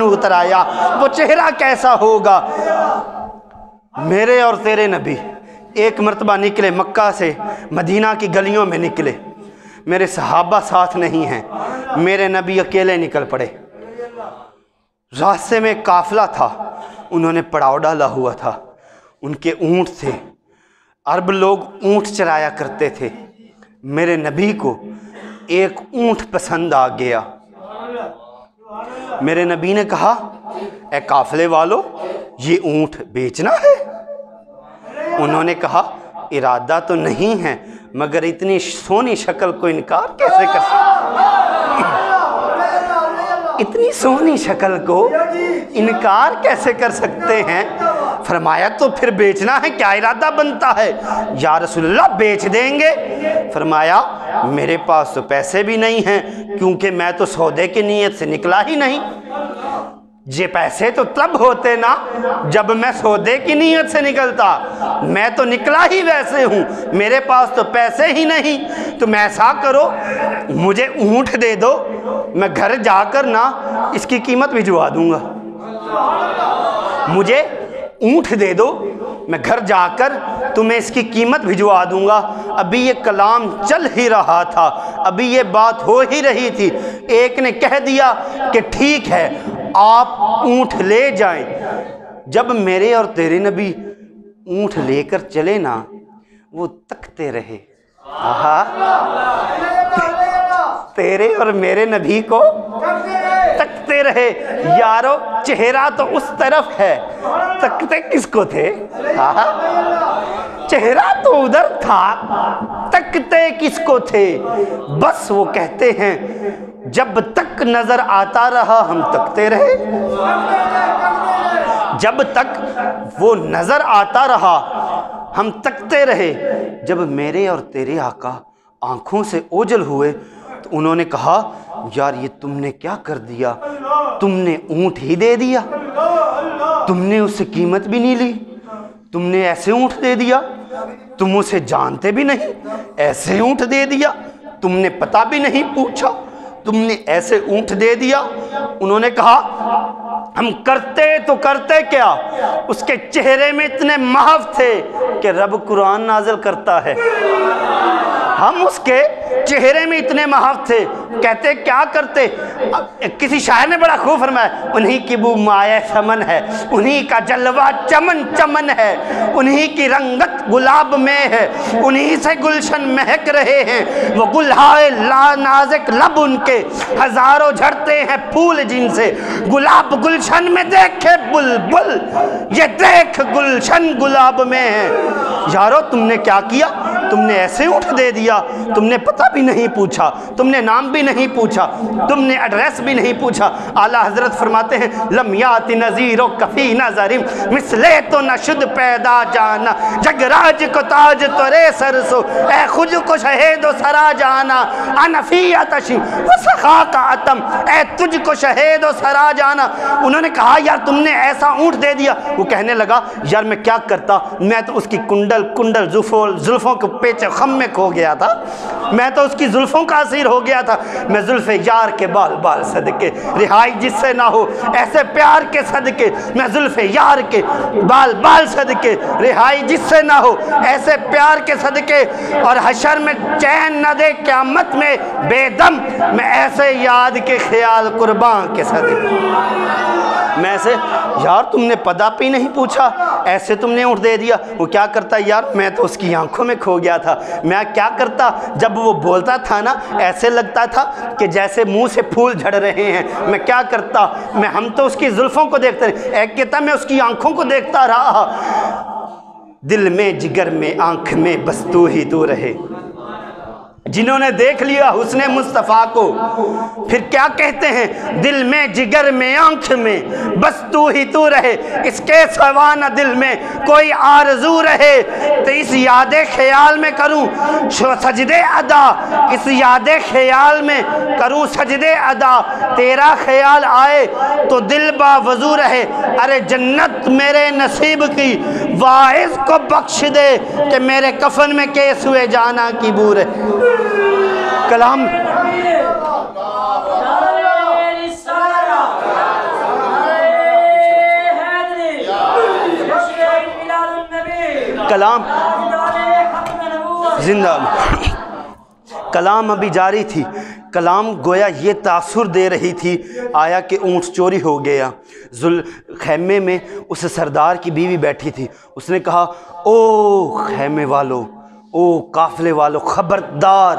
اتر آیا وہ چہرہ کیسا ہوگا۔ میرے اور تیرے نبی ایک مرتبہ نکلے مکہ سے مدینہ کی گلیوں میں نکلے، میرے صحابہ ساتھ نہیں ہیں، میرے نبی اکیلے نکل پڑے۔ راستے میں قافلہ تھا، انہوں نے پڑاؤ ڈالا ہوا تھا، ان کے اونٹ تھے، عرب لوگ اونٹ چرایا کرتے تھے۔ میرے نبی کو ایک اونٹ پسند آ گیا۔ میرے نبی نے کہا اے قافلے والو یہ اونٹ بیچنا ہے؟ انہوں نے کہا ارادہ تو نہیں ہے مگر اتنی سونی شکل کو انکار کیسے کر سکتے، اتنی سونی شکل کو انکار کیسے کر سکتے ہیں؟ فرمایا تو پھر بیچنا ہے، کیا ارادہ بنتا ہے؟ یا رسول اللہ بیچ دیں گے۔ فرمایا میرے پاس تو پیسے بھی نہیں ہیں کیونکہ میں تو سودے کی نیت سے نکلا ہی نہیں۔ یہ پیسے تو تب ہوتے نا جب میں سودے کی نیت سے نکلتا، میں تو نکلا ہی ویسے ہوں، میرے پاس تو پیسے ہی نہیں۔ تم ایسا کرو مجھے اونٹ دے دو، میں گھر جا کر نا اس کی قیمت بھجوا دوں گا۔ مجھے اونٹ دے دو، میں گھر جا کر تمہیں اس کی قیمت بھجوا دوں گا۔ ابھی یہ کلام چل ہی رہا تھا، ابھی یہ بات ہو ہی رہی تھی، ایک نے کہہ دیا کہ ٹھیک ہے آپ اونٹ لے جائیں۔ جب میرے اور تیرے نبی اونٹ لے کر چلے نا، وہ تکتے رہے۔ تیرے اور میرے نبی کو تکتے رہے۔ یارو چہرہ تو اس طرف ہے، تکتے کس کو تھے؟ چہرہ تو ادھر تھا، تکتے کس کو تھے؟ بس وہ کہتے ہیں جب تک نظر آتا رہا ہم تکتے رہے، جب تک وہ نظر آتا رہا ہم تکتے رہے۔ جب میرے اور تیرے آقا آنکھوں سے اوجھل ہوئے تو انہوں نے کہا یار یہ تم نے کیا کر دیا، تم نے اونٹ ہی دے دیا، تم نے اس سے قیمت بھی نہیں لی، تم نے ایسے اونٹ دے دیا، تم اسے جانتے بھی نہیں، ایسے اونٹ دے دیا، تم نے پتہ بھی نہیں پوچھا، تم نے ایسے اونٹ دے دیا۔ انہوں نے کہا ہم کرتے تو کرتے کیا؟ اس کے چہرے میں اتنے محو تھے کہ رب قرآن نازل کرتا ہے، ہم اس کے چہرے میں اتنے محو تھے، کہتے کیا کرتے؟ کسی شاعر نے بڑا خوب فرمایا انہی کی بو مایہ سمن ہے، انہی کا جلوہ چمن چمن ہے، انہی کی رنگت گلاب میں ہے، انہی سے گلشن مہک رہے ہیں، وہ گلہائے نازک لب ان کے ہزاروں جھڑتے ہیں پھول جن سے، گلاب گلشن میں دیکھے بلبل، یہ دیکھ گلشن گلاب میں ہے۔ یارو تم نے کیا کیا؟ تم نے ایسے اونٹ دے دیا، تم نے پتہ بھی نہیں پوچھا، تم نے نام بھی نہیں پوچھا، تم نے ایڈریس بھی نہیں پوچھا۔ اعلیٰ حضرت فرماتے ہیں لم یات نظیر و کفی نظرم مثلے تو نہ شد پیدا جانا، جگ راج کو تاج ترے سرسو اے خود کو شہید و سرا جانا، انفی آتشی و سخا کا عتم اے تجھ کو شہید و سرا جانا۔ انہوں نے کہا یار تم نے ایسا اونٹ دے دیا۔ وہ کہنے لگا یار میں کیا کرتا، میں تو اس کی کنڈل زلفوں کے پیچھے خم میں کھو گیا تھا، میں تو اس کی زلفوں کا اسیر ہو گیا تھا، میں زلف یار کے بال بال صدقے، رہائی جس سے نہ ہو ایسے پیار کے صدقے، میں زلف یار کے بال بال صدقے، رہائی جس سے نہ ہو ایسے پیار کے صدقے، اور حشر میں چین نہ دے قیامت میں بے دم، میں ایسے یاد کے خیال قربان کے صدقے۔ میں ایسے یار تم نے پتہ بھی نہیں پوچھا، ایسے تم نے اونٹ دے دیا۔ وہ کیا کرتا یار میں تو اس کی آنکھوں میں کھو گیا تھا، میں کیا کرتا جب وہ بولتا تھا نا ایسے لگتا تھا کہ جیسے منہ سے پھول جھڑ رہے ہیں، میں کیا کرتا، ہم تو اس کی زلفوں کو دیکھتے رہے، ایک کہتا میں اس کی آنکھوں کو دیکھتا رہا، دل میں جگر میں آنکھ میں بس تو ہی تو رہے۔ جنہوں نے دیکھ لیا حسن مصطفیٰ کو پھر کیا کہتے ہیں، دل میں جگر میں آنکھ میں بس تو ہی تو رہے، اس کے سوا نہ دل میں کوئی آرزو رہے، تو اس یاد خیال میں کروں سجدے ادا، اس یاد خیال میں کروں سجدے ادا، تیرا خیال آئے تو دل باوضو رہے، ارے جنت میرے نصیب کی واعظ کو بخش دے کہ میرے کفن میں کیس ہوئے جانا کی بو رہے۔ کلام कलाम जिंदा, कलाम अभी जारी थी। कलाम गोया ये तासुर दे रही थी, आया कि ऊँट चोरी हो गया। खैमे में उस सरदार की बीवी बैठी थी। उसने कहा, ओ खैमे वालों, ओ काफ़िले वालों, ख़बरदार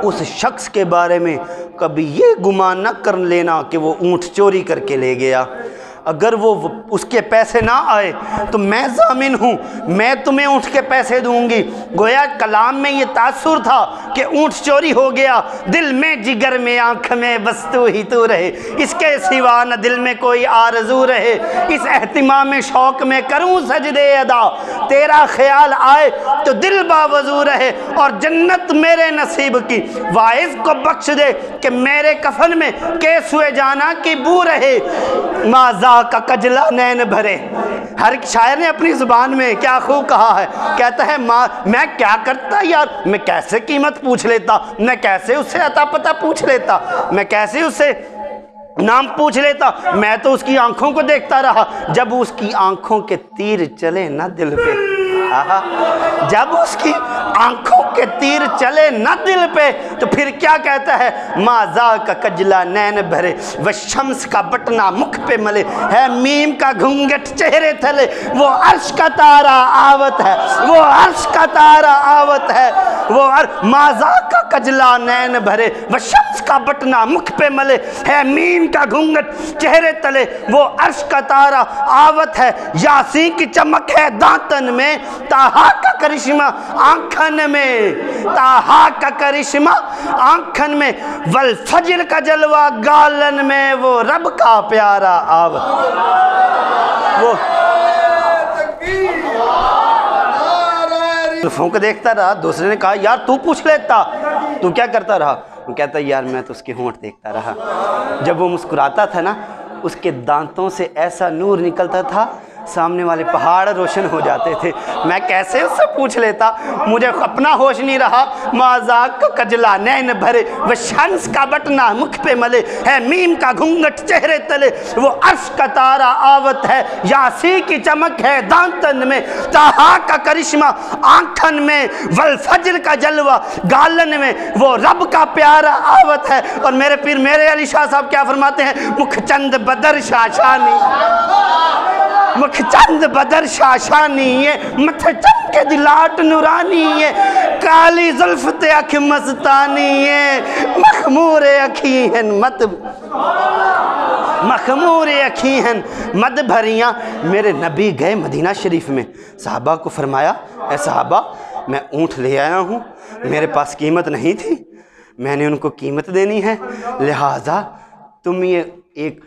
उस शख्स के बारे में कभी ये गुमान न कर लेना कि वो ऊँट चोरी करके ले गया। अगर वो उसके पैसे ना आए तो मैं ज़ामिन हूँ, मैं तुम्हें ऊँट के पैसे दूंगी। गोया कलाम में ये तासुर था कि ऊँट चोरी हो गया, दिल में जिगर में आँख में बस तू ही तू रहे, इसके सिवा न दिल में कोई आरज़ू रहे। इस एहतिमाम में शौक़ में करूँ सजदे अदा, तेरा ख्याल आए तो दिल बावजू रहे। और जन्नत मेरे नसीब की वाइज़ को बख्श दे कि मेरे कफन में केस हुए जाना की बू रहे। माजा का कजला नैन भरे। हर शायर ने अपनी ज़ुबान में क्या खूब कहा है, कहता है मैं क्या करता यार, मैं कैसे कीमत पूछ लेता, मैं कैसे उससे अता पता पूछ लेता, मैं कैसे उससे नाम पूछ लेता। मैं तो उसकी आंखों को देखता रहा, जब उसकी आंखों के तीर चले ना दिल पे, जब उसकी आंखों के तीर चले ना दिल पे, तो फिर क्या कहता है, माजा का कजला नैन भरे, व शम्स का बटना मुख पे मले, है मीम का घूंघट चेहरे थले, वो अर्श का तारा आवत है, वो अर्श का तारा आवत है, वो माजा का कजला नैन भरे, व शम्स का बटना मुख पे मले, है मीम का घूंघट चेहरे तले, वो अर्श का तारा आवत है। यासी की चमक है दांतन में, ताहा का करिश्मा आंखन में, ताहा का करिश्मा आंखन में, वल फजर का जलवा गालन में, वो रब का प्यारा आव। वो फूंक देखता रहा। दूसरे ने कहा, यार तू पूछ लेता, तू क्या करता रहा? वो कहता, यार मैं तो उसके होंठ देखता रहा। जब वो मुस्कुराता था ना, उसके दांतों से ऐसा नूर निकलता था, सामने वाले पहाड़ रोशन हो जाते थे। मैं कैसे उससे पूछ लेता, मुझे अपना होश नहीं रहा। माज़ाक का कजला नैन भरे, वो शम्स का बटना मुख पे मले, है मीम का घूंघट चेहरे तले, वो अर्श का तारा आवत है, यासी की चमक है दांतन में, ताहा का करिश्मा आंखन में, वल फजर का जलवा गालन में, वो रब का प्यारा आवत है। और मेरे पीर मेरे अली शाह साहब क्या फरमाते हैं, मुख चंद बदर शाशानी, मुख चंद बदर शाशानी है, मथे चमके दिलाट नूरानी है, काली जुल्फ ते अख मस्तानी है, मखमूर अखी हैं मत, मखमूर अखी हैं मद भरियाँ। मेरे नबी गए मदीना शरीफ में, साहबा को फरमाया, ए साहबा मैं ऊँट ले आया हूँ, मेरे पास कीमत नहीं थी, मैंने उनको कीमत देनी है, लिहाजा तुम ये एक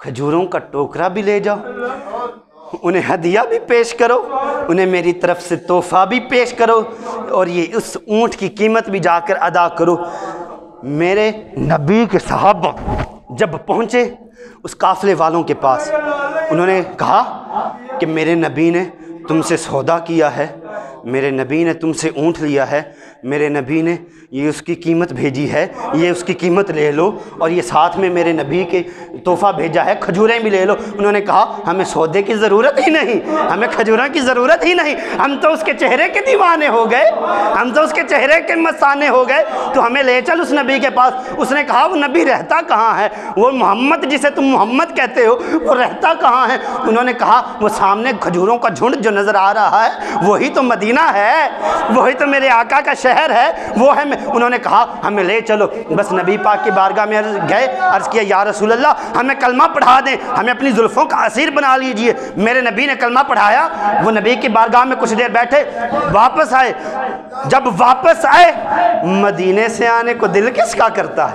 खजूरों का टोकरा भी ले जाओ, उन्हें हदिया भी पेश करो, उन्हें मेरी तरफ से तोहफ़ा भी पेश करो, और ये उस ऊँट की कीमत भी जाकर अदा करो। मेरे नबी के सहाबा जब पहुँचे उस काफ़िले वालों के पास, उन्होंने कहा कि मेरे नबी ने तुमसे सौदा किया है, मेरे नबी ने तुमसे ऊँट लिया है, मेरे नबी ने ये उसकी कीमत भेजी है, ये उसकी कीमत ले लो, और ये साथ में मेरे नबी के तोहफ़ा भेजा है, खजूरें भी ले लो। उन्होंने कहा हमें सौदे की ज़रूरत ही नहीं, हमें खजूरों की ज़रूरत ही नहीं, हम तो उसके चेहरे के दीवाने हो गए, हम तो उसके चेहरे के मस्ताने हो गए, तो हमें ले चल उस नबी के पास। उसने कहा वो नबी रहता कहाँ है, वो मोहम्मद जिसे तुम मोहम्मद कहते हो वो रहता कहाँ है? उन्होंने कहा वो सामने खजूरों का झुंड जो नज़र आ रहा है वही तो मदीना है, वही तो मेरे आका का शहर है, वो है। उन्होंने कहा हमें ले चलो। बस नबी पाक की बारगाह में गए, अर्ज़ किया या रसूल अल्लाह हमें कलमा पढ़ा दें, हमें अपनी जुल्फ़ों का असीर बना लीजिए। मेरे नबी ने कलमा पढ़ाया, वो नबी की बारगाह में कुछ देर बैठे, वापस आए। जब वापस आए, मदीने से आने को दिल किसका करता है?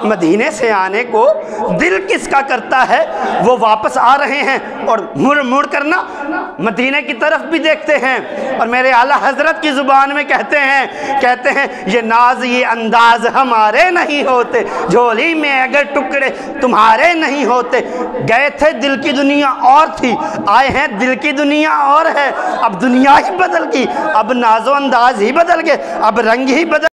मदीने से आने को दिल किसका करता है? वो वापस आ रहे हैं और मुड़ मुड़ करना मदीने की तरफ भी देखते हैं, और मेरे आला हजरत की ज़ुबान में कहते हैं ये नाज ये अंदाज हमारे नहीं होते, झोली में अगर टुकड़े तुम्हारे नहीं होते। गए थे दिल की दुनिया और थी, आए हैं दिल की दुनिया और है। अब दुनिया ही बदल गई, अब नाजो अंदाज ही बदल गए, अब रंग ही बदल